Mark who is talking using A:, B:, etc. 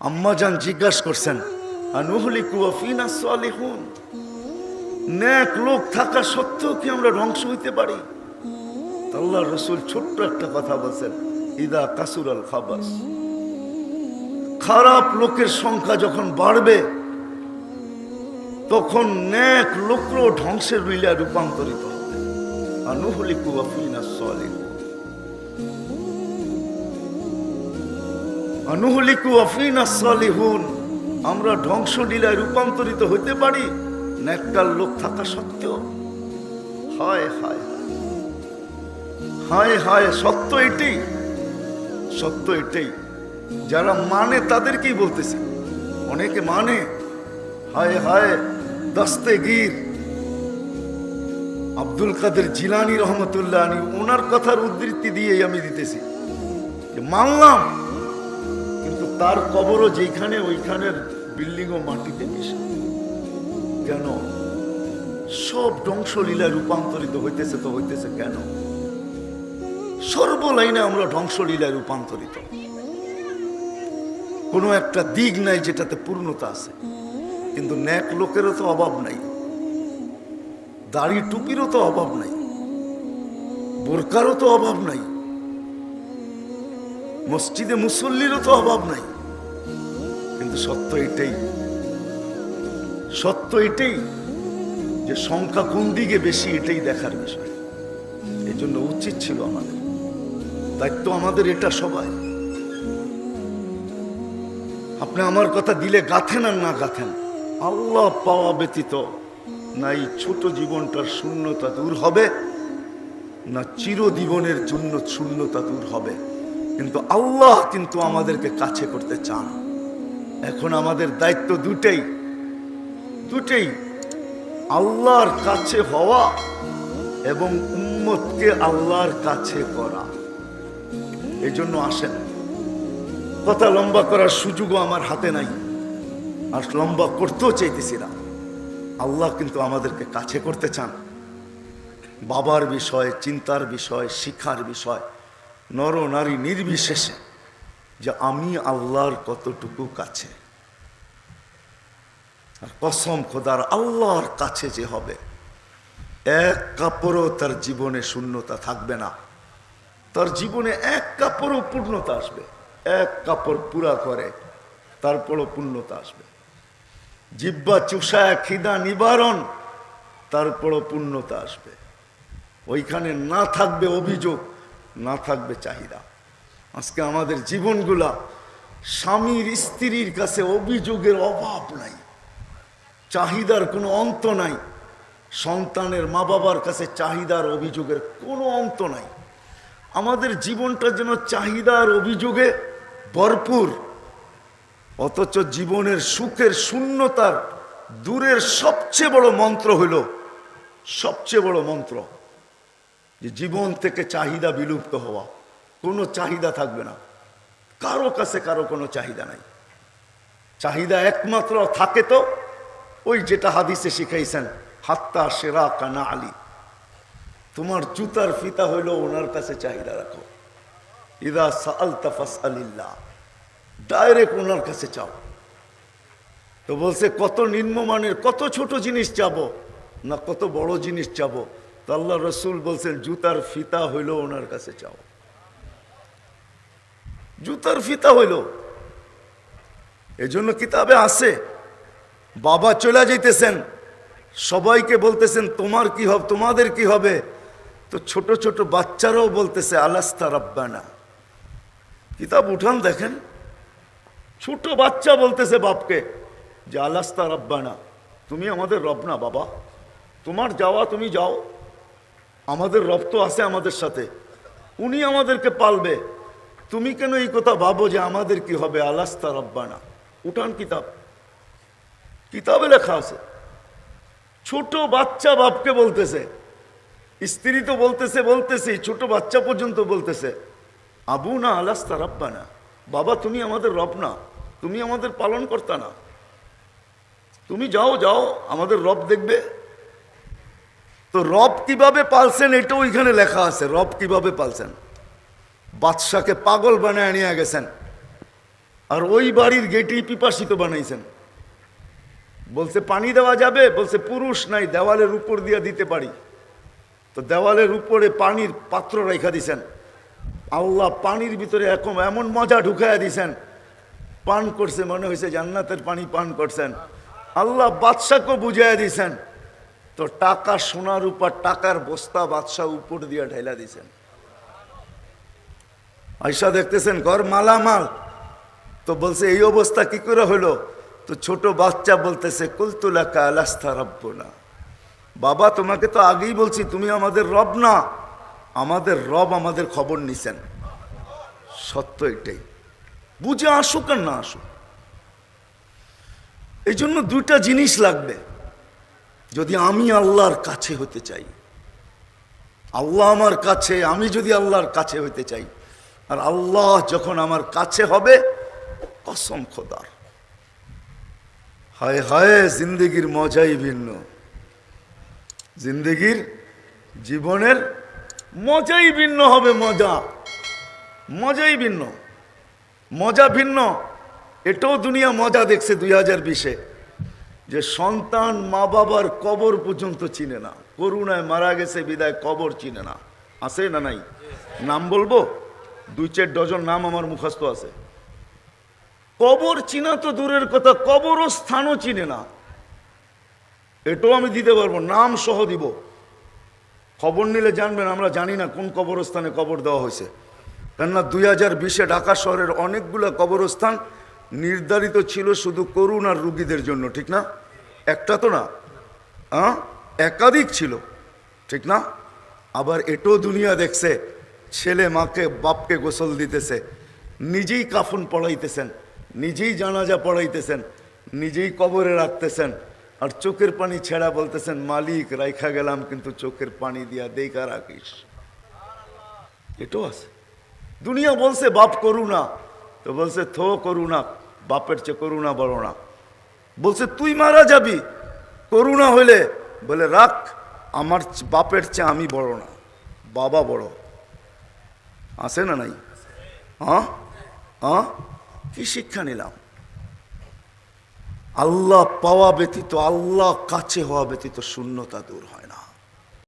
A: আম্মাজান জিজ্ঞাসা করছেন, আনুহলিকু ওয়া ফিনা সালিহুন, নেক লোক থাকা সত্ত্বেও কি আমরা ধ্বংস হইতে পারি? আল্লাহর রাসূল ছোট্ট একটা কথা বলছেন, ইদা কাসুরাল খাবাস, খারাপ লোকের সংখ্যা যখন বাড়বে তখন নেক লোকও ধ্বংসের বিলে রূপান্তরিত হবে। আনুহলিকু ওয়া ফিনা সালিহুন, আনুহলিকু ওয়া ফিনা সালিহুন, আমরা ধ্বংসলীলায় রূপান্তরিত হতে পারি নেককার লোক থাকা সত্ত্বেও? হায় হায় হায় হায়, সত্য এটাই, সত্য এটাই। যারা মানে তাদেরকেই বলতেছে, অনেকে মানে, হায় হায়। দস্তেগীর আব্দুল কাদের জিলানী রহমতুল্লাহ আলী, ওনার কথার উদ্ধৃতি দিয়েই আমি দিতেছি যে মানলাম, কিন্তু তার কবরও যেখানে ওইখানের বিল্ডিং ও মাটিতে মিশে। কেন? সব ধ্বংসলীলায় রূপান্তরিত হইতেছে, তো হইতেছে কেন? সর্বলাইনে আমরা ধ্বংসলীলায় রূপান্তরিত, কোনো একটা দিক নাই যেটাতে পূর্ণতা আছে। কিন্তু নেক লোকেরও তো অভাব নাই, দাড়ি টুপিরও তো অভাব নাই, বোরকারও তো অভাব নাই, মসজিদে মুসল্লিরও তো অভাব নাই। কিন্তু সত্য এটাই, সত্য এটাই যে সংখ্যা কোন দিকে বেশি এটাই দেখার বিষয়। এই জন্য উচিত ছিল আমাদের, দায়িত্ব আমাদের এটা। সবাই আপনি আমার কথা দিলে গাথেন আর না গাথেন, আল্লাহ পাওয়া ব্যতীত না এই ছোট জীবনটার শূন্যতা দূর হবে, না চিরজীবনের জন্য শূন্যতা দূর হবে। কিন্তু আল্লাহ কিন্তু আমাদেরকে কাছে করতে চান। এখন আমাদের দায়িত্ব দুটেই, দুটেই, আল্লাহর কাছে হওয়া এবং উম্মতকে আল্লাহর কাছে করা। এই জন্য আসেন, কথা লম্বা করার সুযোগও আমার হাতে নাই, আর লম্বা করতেও চাইতেছি না। আল্লাহ কিন্তু আমাদেরকে কাছে করতে চান। বাবার বিষয়, চিন্তার বিষয়, শিক্ষার বিষয়, নর নারী নির্বিশেষে, যে আমি আল্লাহর কতটুকু কাছে। আর কসম খোদার, আল্লাহর কাছে যে হবে, এক কাপড়ও তার জীবনে শূন্যতা থাকবে না। তার জীবনে এক কাপড়ও পূর্ণতা আসবে। এক কাপড় পুরা করে তারপরও পূর্ণতা আসবে। জিহ্বা চুষায় খিদা নিবারণ, তারপরও পূর্ণতা আসবে। ওইখানে না থাকবে অভিযোগ, না থাকবে চাহিদা। আজকে আমাদের জীবনগুলা, স্বামীর স্ত্রীর কাছে অভিযোগের অভাব নাই, চাহিদার কোনো অন্ত নাই। সন্তানের মা বাবার কাছে চাহিদার অভিযোগের কোনো অন্ত নাই। আমাদের জীবনটা যেন চাহিদার অভিযোগে ভরপুর, অথচ জীবনের সুখের শূন্যতার দূরের সবচেয়ে বড় মন্ত্র হইল, সবচেয়ে বড় মন্ত্র যে জীবন থেকে চাহিদা বিলুপ্ত হওয়া। কোনো চাহিদা থাকবে না, কারো কাছে কারো কোনো চাহিদা নাই। চাহিদা একমাত্র থাকে তো ওই যেটা হাদিসে শিখাইছেন, হাত্তা সেরা কানা আলী, তোমার জুতার ফিতা হইল ওনার কাছে চাহিদা রাখো। ইদা সাআলতা ফাসআলিল্লাহ, ডাইরেক্ট ওনার কাছে চাও। তো বলছে কত নিম্নমানের, কত ছোট জিনিস চাবো না কত বড় জিনিস চাবো? তো আল্লাহ রসুল বলছেন জুতার ফিতা হইল ওনার কাছে চাও। জুতার ফিতা হইল। এজন্য কিতাবে আছে, বাবা চলে যাইতেছেন, সবাইকে বলতেছেন তোমার কি হবে, তোমাদের কি হবে? তো ছোট ছোট বাচ্চারাও বলতেছে আলাস্তা রাব্বানা। কিতাব উঠান দেখেন, ছোট বাচ্চা বলতেছে বাপকে যে আলাস্তা রাব্বানা, তুমি আমাদের রব না বাবা? তোমার যাওয়া তুমি যাও, আমাদের রব তো আছে আমাদের সাথে, উনি আমাদেরকে পালবে। তুমি কেন এই কথা ভাবো যে আমাদের কি হবে? আলাস্তা রাব্বানা। উঠান কিতাব, কিতাবে লেখা আছে। ছোট বাচ্চা বাপকে বলতেছে, স্ত্রী তো বলতেছে, ছোট বাচ্চা পর্যন্ত বলতেছে আবু না আলাস্তা রাব্বানা, বাবা তুমি আমাদের রব না, তুমি আমাদের পালন কর্তা না, তুমি যাও যাও, আমাদের রব দেখবে। তো রব কিভাবে পালছেন এটাও ওইখানে লেখা আছে। রব কিভাবে পালছেন? বাদশাকে পাগল বানায় নিয়ে গেছেন, আর ওই বাড়ির গেটেই পিপাসিত বানাইছেন। বলছে পানি দেওয়া যাবে, বলছে পুরুষ নাই, দেওয়ালের উপর দিয়ে দিতে পারি। তো দেওয়ালের উপরে পানির পাত্র রেখা দিছেন। আল্লাহ পানির ভিতরে এমন মজা ঢুকাইয়া দিছেন, পান করছে, মনে হয়েছে জান্নাতের পানি পান করছেন। আল্লাহ বাদশাকে বুঝাইয়া দিছেন। তো টাকা, সোনার উপর টাকার বস্তা বাদশাহ উপর দিয়ে ঢাইলা দিছেন। আয়সা দেখতেছেন ঘর মালামাল। তো বলছে এই অবস্থা কি করে হলো? তো ছোট বাচ্চা বলতেছে কুলতুলাকা আলাস্তা রব্বুনা, বাবা তোমাকে তো আগেই বলছি তুমি আমাদের রব না। আমাদের রব আমাদের খবর নিছেন। সত্য এটাই, বুঝে আসুক আর না আসুক। এই জন্য দুইটা জিনিস লাগবে। যদি আমি আল্লাহর কাছে হতে চাই, আল্লাহ আমার কাছে, আমি যদি আল্লাহর কাছে হতে চাই, আর আল্লাহ যখন আমার কাছে হবে, কসম খোদার, হায় হায় জিন্দগির মজাই ভিন্ন। জিন্দগির, জীবনের মজাই ভিন্ন হবে। মজাই ভিন্ন, মজা ভিন্ন। এটাও দুনিয়া মজা দেখছে 2020-এ, যে সন্তান মা বাবার কবর পর্যন্ত চিনে না। করুণায় মারা গেছে বিদায় কবর চিনে না। আছে না নাই? নাম বলবো, 2-4 ডজন নাম আমার মুখস্থ আছে। কবর চিনা তো দূরের কথা, কবরস্থানও চিনে না। এটাও আমি দিতে পারবো, নাম সহ দিব। খবর নিলে জানবেন আমরা জানি না কোন কবরস্থানে কবর দেওয়া হয়েছে। কেননা 2020-এ ঢাকা শহরের অনেকগুলো কবরস্থান নির্ধারিত ছিল শুধু করোনার রুগীদের জন্য, ঠিক না? একটা তো না, একাধিক ছিল, ঠিক না? আবার এটাও দুনিয়া দেখছে, ছেলে মাকে বাপকে গোসল দিতেছে, নিজেই কাফন পড়াইতেছেন, নিজেই জানাজা পড়াইতেছেন, নিজেই কবরে রাখতেছেন, আর চোখের পানি ছেড়া বলতেছেন মালিক রাইখা গেলাম কিন্তু চোখের পানি দিয়া দেখা রাখিস। এটাও আছে। দুনিয়া বলছে বাপ করুণা, তো বলছে থো করুণা, বাপের চেয়ে করুণা বড় না। বলছে তুই মারা যাবি করুণা হইলে, বলে রাখ, আমার বাপের চেয়ে আমি বড় না, বাবা বড়। আছে না নাই? কি শিক্ষা নিলাম? আল্লাহ পাওয়া ব্যতীত, আল্লাহ কাছে হওয়া ব্যতীত শূন্যতা দূর হয় না।